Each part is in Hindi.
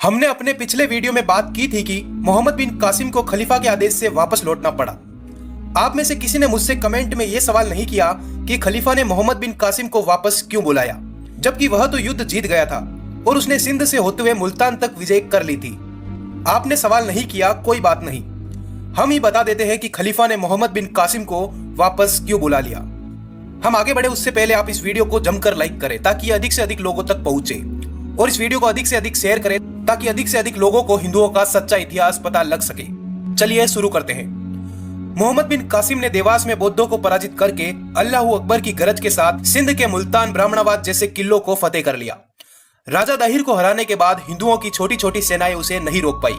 हमने अपने पिछले वीडियो में बात की थी कि मोहम्मद बिन कासिम को खलीफा के आदेश से वापस लौटना पड़ा। आप में से किसी ने मुझसे कमेंट में यह सवाल नहीं किया कि खलीफा ने मोहम्मद बिन कासिम को वापस क्यों बुलाया, जबकि वह तो युद्ध जीत गया था और उसने सिंध से होते हुए मुल्तान तक विजय कर ली थी। आपने सवाल नहीं किया, कोई बात नहीं, हम ही बता देते हैं कि खलीफा ने मोहम्मद बिन कासिम को वापस क्यों बुला लिया। हम आगे बढ़े उससे पहले आप इस वीडियो को जमकर लाइक करें ताकि अधिक से अधिक लोगों तक पहुंचे, और इस वीडियो को अधिक से अधिक शेयर करें ताकि अधिक से अधिक लोगों को हिंदुओं का सच्चा इतिहास पता लग सके। चलिए शुरू करते हैं। मोहम्मद बिन कासिम ने देवास में बौद्धों को पराजित करके अल्लाहू अकबर की गरज के साथ सिंध के मुल्तान, ब्राह्मणाबाद जैसे किलों को फतेह कर लिया। राजा दाहिर को हराने के बाद हिंदुओं की छोटी छोटी सेनाएं उसे नहीं रोक पाई।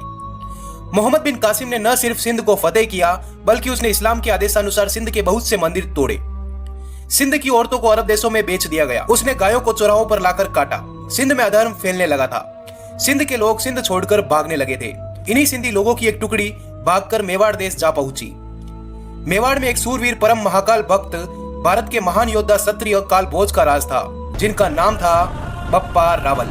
मोहम्मद बिन कासिम ने न सिर्फ सिंध को फतेह किया बल्कि उसने इस्लाम के आदेशानुसार सिंध के बहुत से मंदिर तोड़े। सिंध की औरतों को अरब देशों में बेच दिया गया। उसने गायों को चौराहों पर लाकर काटा। सिंध में अधर्म फैलने लगा था। सिंध के लोग सिंध छोड़कर भागने लगे थे। इन्हीं सिंधी लोगों की एक टुकड़ी भागकर मेवाड़ देश जा पहुंची। मेवाड़ में एक सूरवीर परम महाकाल भक्त भारत के महान योद्धा क्षत्रिय काल भोज का राज था, जिनका नाम था बप्पा रावल।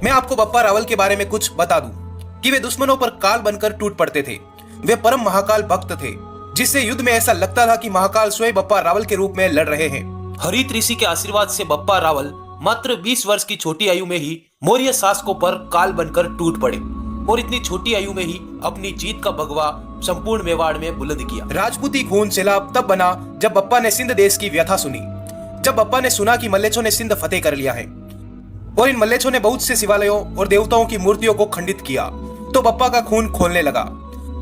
मैं आपको बप्पा रावल के बारे में कुछ बता दूं कि वे दुश्मनों पर काल बनकर टूट पड़ते थे। वे परम महाकाल भक्त थे, जिससे युद्ध में ऐसा लगता था कि महाकाल स्वयं बप्पा रावल के रूप में लड़ रहे हैं। हरित ऋषि के आशीर्वाद से बप्पा रावल मात्र 20 वर्ष की छोटी आयु में ही मौर्य शासकों पर काल बनकर टूट पड़े और इतनी छोटी आयु में ही अपनी जीत का भगवा संपूर्ण मेवाड़ में बुलंद किया। राजपूती खून सैलाब तब बना जब बप्पा ने सिंध देश की व्यथा सुनी। जब बप्पा ने सुना कि मल्लेच्छों ने सिंध फतेह कर लिया है और इन मल्लेच्छों ने बहुत से शिवालयों और देवताओं की मूर्तियों को खंडित किया, तो बप्पा का खून खोलने लगा।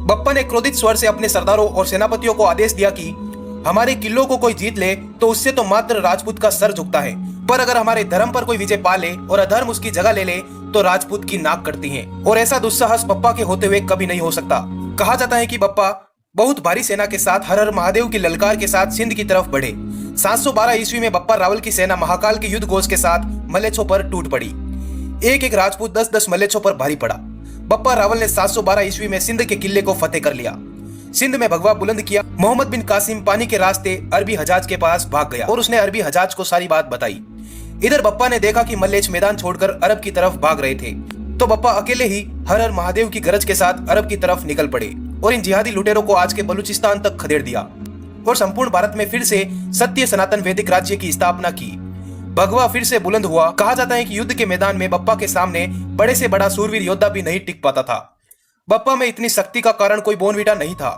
बप्पा ने क्रोधित स्वर से अपने सरदारों और सेनापतियों को आदेश दिया कि हमारे किलों को कोई जीत ले तो उससे तो मात्र राजपूत का सर झुकता है, पर अगर हमारे धर्म पर कोई विजय पा ले और अधर्म उसकी जगह ले ले तो राजपूत की नाक कटती है। और ऐसा दुस्साहस बप्पा के होते हुए कभी नहीं हो सकता। कहा जाता है कि बप्पा बहुत भारी सेना के साथ हर हर महादेव की ललकार के साथ सिंध की तरफ बढ़े। 712 ईस्वी में बप्पा रावल की सेना महाकाल के युद्ध घोष के साथ मल्लेच्छों पर टूट पड़ी। एक एक राजपूत 10-10 मल्लेच्छों पर भारी पड़ा। बप्पा रावल ने 712 ईस्वी में सिंध के किले को फतेह कर लिया, सिंध में भगवा बुलंद किया। मोहम्मद बिन कासिम पानी के रास्ते अरबी हजाज के पास भाग गया और उसने अरबी हजाज को सारी बात बताई। इधर बप्पा ने देखा कि मल्लेच्छ मैदान छोड़कर अरब की तरफ भाग रहे थे, तो बप्पा अकेले ही हर हर महादेव की गरज के साथ अरब की तरफ निकल पड़े और इन जिहादी लुटेरों को आज के बलूचिस्तान तक खदेड़ दिया और संपूर्ण भारत में फिर से सत्य सनातन वैदिक राज्य की स्थापना की। भगवा फिर से बुलंद हुआ। कहा जाता है कि युद्ध के मैदान में बप्पा के सामने बड़े से बड़ा सूरवीर योद्धा भी नहीं टिक पाता था। बप्पा में इतनी शक्ति का कारण कोई बोनवीटा नहीं था,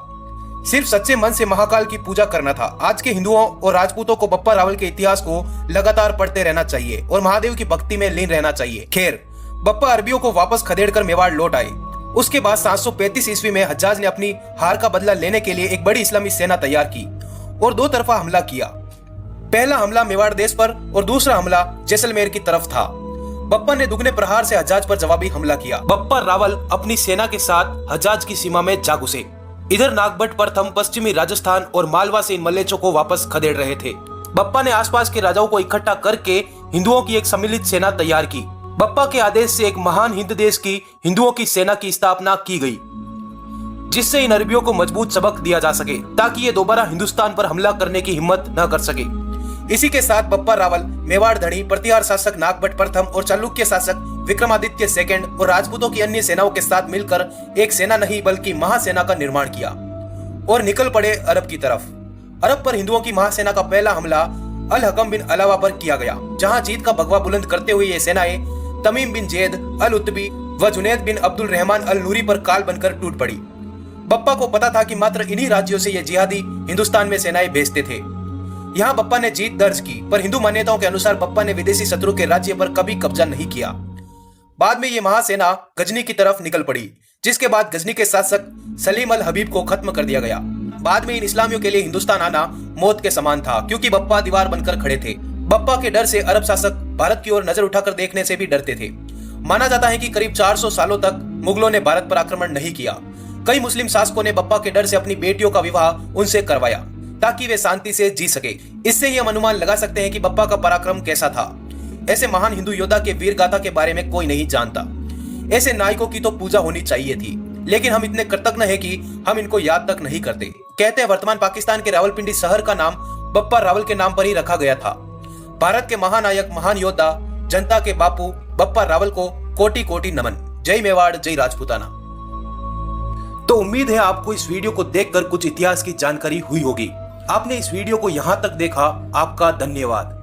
सिर्फ सच्चे मन से महाकाल की पूजा करना था। आज के हिंदुओं और राजपूतों को बप्पा रावल के इतिहास को लगातार पढ़ते रहना चाहिए और महादेव की भक्ति में लीन रहना चाहिए। खैर, बप्पा अरबियों को वापस खदेड़कर मेवाड़ लौट आए। उसके बाद 735 ईस्वी में हज्जाज ने अपनी हार का बदला लेने के लिए एक बड़ी इस्लामी सेना तैयार की और 2 तरफा हमला किया। पहला हमला मेवाड़ देश पर और दूसरा हमला जैसलमेर की तरफ था। बप्पा ने दुगने प्रहार से हज्जाज पर जवाबी हमला किया। बप्पा रावल अपनी सेना के साथ हज्जाज की सीमा में जा घुसे। इधर नागभट्ट प्रथम पश्चिमी राजस्थान और मालवा से इन मल्लेच्छों को वापस खदेड़ रहे थे। बप्पा ने आसपास के राजाओं को इकट्ठा करके हिंदुओं की एक सम्मिलित सेना तैयार की। बप्पा के आदेश से एक महान हिंद देश की हिंदुओं की सेना की स्थापना की गई, जिससे इन अरबियों को मजबूत सबक दिया जा सके ताकि ये दोबारा हिंदुस्तान पर हमला करने की हिम्मत न कर सके। इसी के साथ बप्पा रावल मेवाड़ धनी, प्रतिहार शासक नागभट्ट प्रथम और चालुक्य शासक विक्रमादित्य सेकंड और राजपूतों की अन्य सेनाओं के साथ मिलकर एक सेना नहीं बल्कि महासेना का निर्माण किया और निकल पड़े अरब की तरफ। अरब पर हिंदुओं की महासेना का पहला हमला अल हकम बिन अलावा पर किया गया, जहां जीत का भगवा बुलंद करते हुए ये सेनाएं तमीम बिन जैद अल उत्बी व जुनैद बिन अब्दुल रहमान अल नूरी पर काल बनकर टूट पड़ी। बप्पा को पता था कि मात्र इन्हीं राज्यों से ये जिहादी हिंदुस्तान में सेनाएं भेजते थे। यहाँ बप्पा ने जीत दर्ज की, पर हिंदू मान्यताओं के अनुसार बप्पा ने विदेशी शत्रु के राज्य पर कभी कब्जा नहीं किया। बाद में ये महासेना गजनी की तरफ निकल पड़ी, जिसके बाद गजनी के शासक सलीम अल हबीब को खत्म कर दिया गया। बाद में इन इस्लामियों के लिए हिंदुस्तान आना मौत के समान था, क्योंकि बप्पा दीवार बनकर खड़े थे। बप्पा के डर से अरब शासक भारत की ओर नजर उठाकर देखने से भी डरते थे। माना जाता है कि करीब 400 सालों तक मुगलों ने भारत पर आक्रमण नहीं किया। कई मुस्लिम शासकों ने बप्पा के डर से अपनी बेटियों का विवाह उनसे करवाया ताकि वे शांति से जी सके। इससे ही हम अनुमान लगा सकते हैं कि बप्पा का पराक्रम कैसा था। ऐसे महान हिंदू योद्धा के वीर गाथा के बारे में कोई नहीं जानता। ऐसे नायकों की तो पूजा होनी चाहिए थी, लेकिन हम इतने कृतज्ञ हैं कि हम इनको याद तक नहीं करते। कहते हैं वर्तमान पाकिस्तान के रावलपिंडी शहर का नाम बप्पा रावल के नाम पर ही रखा गया था। भारत के महानायक, महान योद्धा जनता के बापू बप्पा रावल को कोटि कोटि नमन। जय मेवाड़, जय राजपूताना। तो उम्मीद है आपको इस वीडियो को देखकर कुछ इतिहास की जानकारी हुई होगी। आपने इस वीडियो को यहां तक देखा, आपका धन्यवाद।